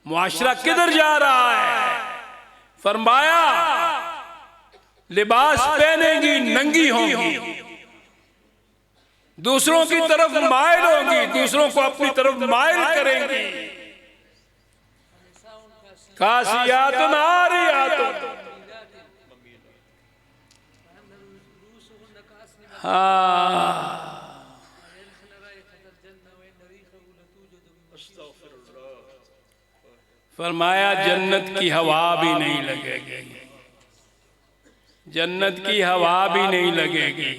मुआशरा किधर जा रहा है? फरमाया लिबास पहनेंगी नंगी होंगी, दूसरों की तरफ माइल होंगी, दूसरों को अपनी तरफ माइल करेंगी। कासियातुन आरियातुन, हाँ, फरमाया जन्नत की हवा भी नहीं लगेगी, जन्नत की हवा भी नहीं लगेगी।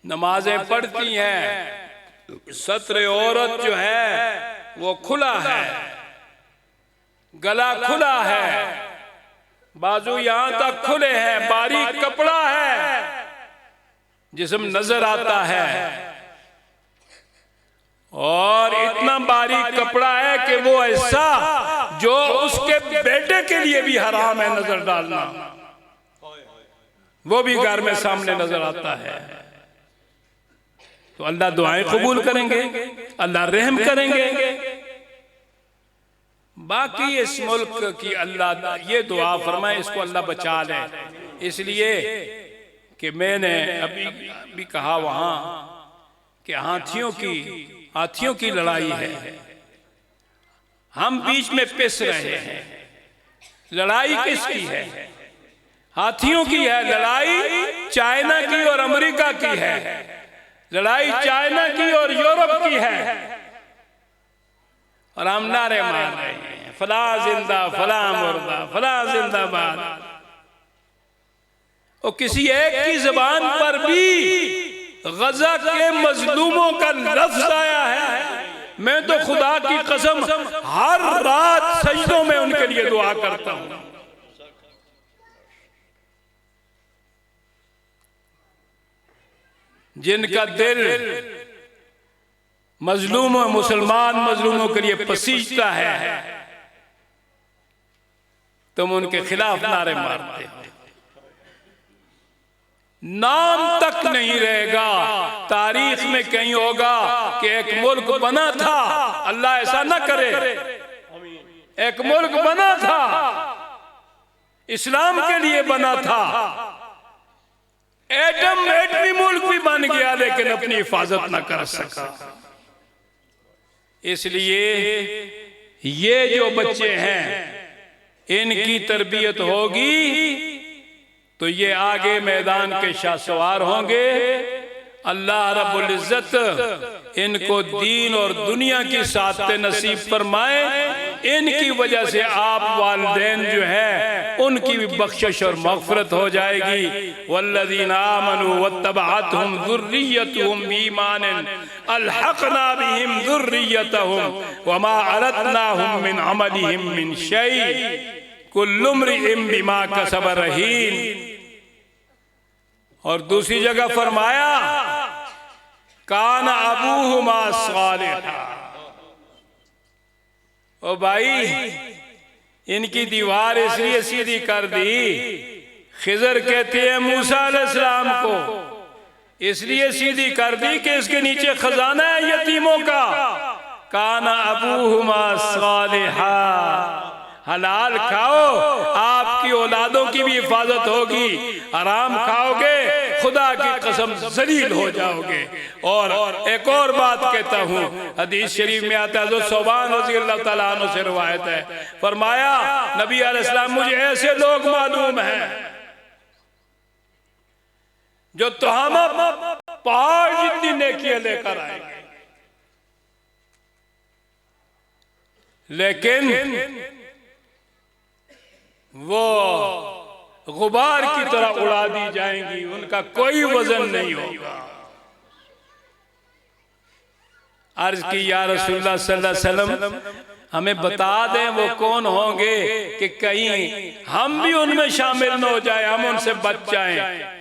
नमाजें पढ़ती हैं, सत्र औरत जो है वो खुला है, गला खुला है, बाजू यहां तक खुले हैं, बारीक कपड़ा है, जिस्म नजर आता है, और इतना बारीक कपड़ा है कि वो ऐसा जो उसके बेटे के लिए भी हराम है नजर डालना, वो भी घर में सामने नजर आता है। तो अल्लाह दुआएं कबूल करेंगे, अल्लाह रहम करेंगे। बाकी इस मुल्क की अल्लाह ये दुआ फरमाए इसको अल्लाह बचा ले, इसलिए कि मैंने अभी कहा वहां कि हाथियों की लड़ाई है, हम बीच में पिस रहे हैं। लड़ाई किसकी है? हाथियों की है। लड़ाई चाइना की और अमेरिका की है, लड़ाई चाइना की और यूरोप की है, और हम नारे मार रहे हैं फला जिंदा, फला मुर्दा, फला जिंदाबाद। और किसी एक की जबान पर भी गजा के मजलूमों का लफ्ज आया है, मैं तो खुदा की कसम हर रात सजदों में उनके लिए दुआ करता हूं। जिनका दिल मजलूमों, मुसलमान मजलूमों के लिए पसीजता है, तुम उनके खिलाफ नारे मारते हो। नाम तक नहीं रहेगा, तारीख में कहीं होगा कि एक मुल्क बना था, अल्लाह ऐसा ना करे, एक मुल्क बना था, इस्लाम के लिए बना था, एटमी मुल्क भी बन गया, लेकिन अपनी हिफाजत ना कर सका। इसलिए ये जो बच्चे हैं इनकी तरबियत होगी तो ये आगे मैदान के शाहसवार होंगे। अल्लाह रब्बुल इज्जत इनको दीन और दुनिया की सादते नसीब फरमाए। इनकी वजह से आप वालिदैन जो है उनकी भी बख्शिश और मग़फ़िरत हो जाएगी। वल्लज़ीना आमनू वत्तबअतहुम ज़ुर्रिय्यतुहुम बीईमानिन अल्हक़ना बिहिम ज़ुर्रिय्यतहुम वमा अलतनाहुम मिन अमलिहिम मिन शै कुल्लु इम्रिइन बिमा कसब रहीन। और दूसरी जगह फरमाया कान अबूहुमा सालिहा। ओ भाई, इनकी दीवार इसलिए सीधी कर दी, खिजर कहते हैं मूसा अलैहिस्सलाम को, इसलिए सीधी कर दी कि इसके नीचे खजाना है यतीमों का। कान अबूहुमा सालिहा, हलाल खाओ, आपकी औलादों की भी हिफाजत होगी। हराम खाओगे, खुदा की कसम जलील हो जाओगे। और एक और बात कहता हूँ, हदीस शरीफ में आता है, जो सौबान रज़ी अल्लाह तआला अन्हु से रिवायत है, फरमाया नबी अलैहिस्सलाम मुझे ऐसे लोग मालूम हैं जो तुहामा पहाड़ जितनी नेकियां लेकर आएंगे, लेकिन वो गुबार की तरह उड़ा दी जाएंगी, उनका कोई वजन नहीं होगा। अर्ज की या रसूलुल्लाह सल्लल्लाहु अलैहि वसल्लम हमें बता दें वो कौन होंगे कि कहीं हम भी उनमें शामिल न हो जाए, हम उनसे बच जाएं।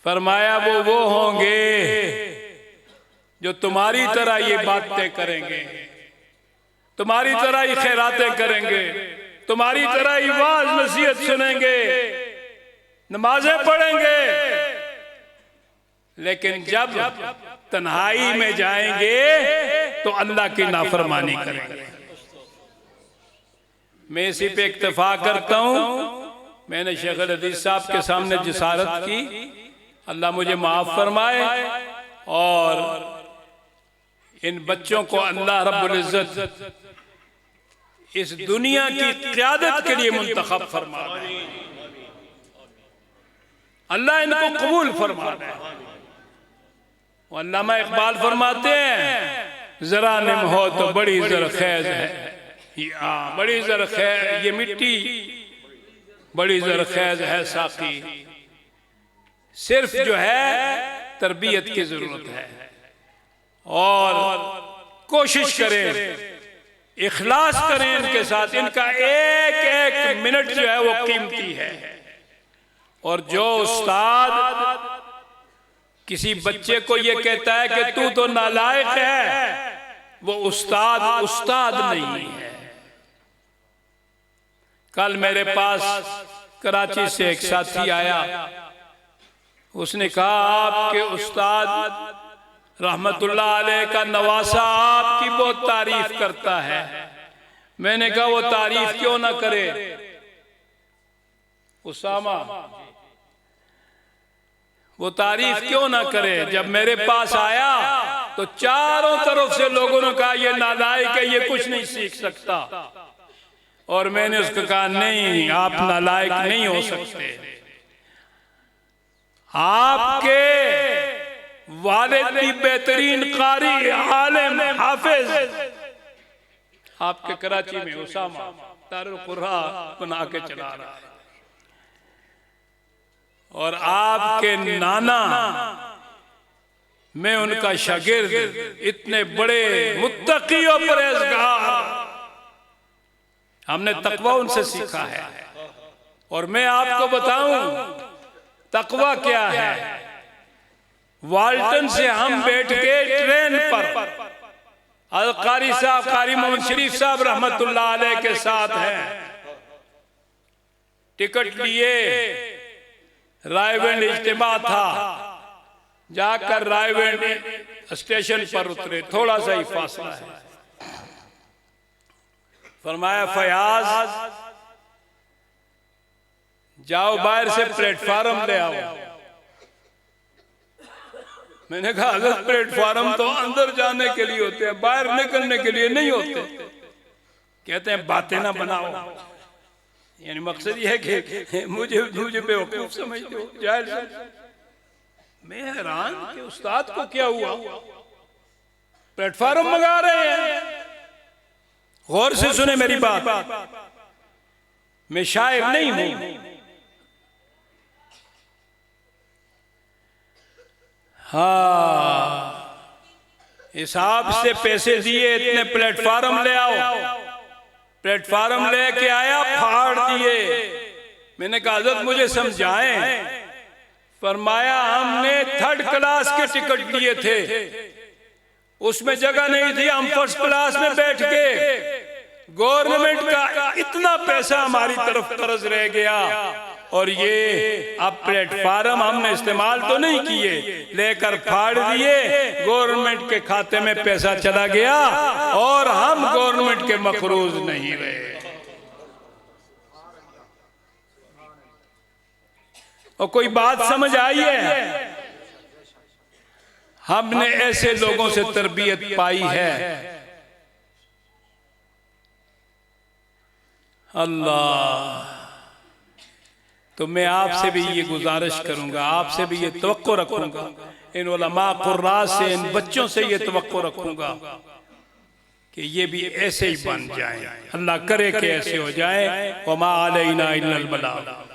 फरमाया वो होंगे जो तुम्हारी तरह ये बातें करेंगे, तुम्हारी तरह ही खैरातें करेंगे, तुम्हारी तरह ही वाज नसीहत सुनेंगे, नमाजें पढ़ेंगे, लेकिन जब तन्हाई में जाएंगे तो अल्लाह की नाफरमानी करेंगे। मैं इसी पे इक्तफा करता हूँ। मैंने शेख अल-हदीस साहब के सामने जिसारत की, अल्लाह मुझे माफ फरमाए, और इन बच्चों को अल्लाह रब्बुल इज्जत इस दुनिया की क़ियादत के लिए मुंतखब फरमा दे। अल्लाह इनको कबूल फरमा दे। अल्लामा इकबाल फरमाते हैं, जरा निम हो तो बड़ी जरखेज है, बड़ी जरखेज ये मिट्टी बड़ी जरखेज है साकी, सिर्फ जो है तरबियत की जरूरत है। और कोशिश करें, इखलास करें इनके साथ। इनका एक एक मिनट जो है वो कीमती है। और जो उस्ताद किसी बच्चे को ये कहता है कि तू तो नालायक है, वो उस्ताद नहीं है। कल मेरे पास कराची से एक साथी आया, उसने कहा आपके उस्ताद रहमतुल्लाह अलैह का नवासा आपकी बहुत तारीफ करता है। मैंने कहा वो तारीफ क्यों ना करे। उसामा, वो तारीफ क्यों ना करे। जब मेरे पास आया तो चारों तरफ से लोगों ने कहा ये नालायक है, ये कुछ नहीं सीख सकता। और मैंने उसको कहा नहीं, आप नालायक नहीं हो सकते। आपके वालिद भी बेहतरीन कारी, आलिम, हाफिज, आपके कराची में उसामा दारुल कुर्रा बना के चला रहा है। और आपके नाना, मैं उनका शागिर्द, इतने बड़े मुत्तकी और परहेजगार, हमने तकवा उनसे सीखा है। और मैं आपको बताऊं तकवा क्या है। वाल्टन से हम बैठ के ट्रेन पर अल कारी साहब, कारी मोहम्मद शरीफ साहब रहमतुल्लाह अलैह के साथ हैं, टिकट लिए, रायगंज इज्तिमा था, जाकर रायगंज स्टेशन पर उतरे, थोड़ा सा ही फासला है। फरमाया फयाज जाओ बाहर से प्लेटफार्म ले आओ। मैंने कहा हज़रत प्लेटफार्म तो अंदर जाने के लिए होते हैं, बाहर निकलने के लिए नहीं होते। कहते हैं बातें ना बनाओ, यानी मकसद ये है कि मुझे बेवकूफ समझते हो, जाहिल। मैं हैरान कि उस्ताद को क्या हुआ, प्लेटफार्म मंगा रहे हैं। गौर से सुने मेरी बात, मैं शायर नहीं हूं। हाँ, हिसाब से पैसे दिए, इतने प्लेटफार्म ले आओ। प्लेटफार्म लेके आया, फाड़ दिए। मैंने कहा हज़रत मुझे समझाएं। फरमाया हमने 3rd क्लास के टिकट लिए थे, उसमें जगह नहीं थी, हम 1st क्लास में बैठ के गवर्नमेंट का इतना पैसा हमारी तरफ कर्ज रह गया। और ये अब प्लेटफार्म हमने इस्तेमाल तो नहीं किए, लेकर फाड़ दिए, गवर्नमेंट के खाते में पैसा चला गया और हम गवर्नमेंट के मकरूज नहीं रहे। और कोई बात समझ आई है? हमने ऐसे लोगों से तरबियत पाई है। अल्लाह, तो मैं आपसे भी ये गुजारिश करूंगा, आपसे भी ये तवक्को रखूंगा, इन उलमा कुर्रा से, इन बच्चों से ये तवक्को रखूंगा कि ये भी ऐसे ही बन जाएं। अल्लाह करे कि ऐसे हो जाए। वमा अलैना इल्लल बलाग।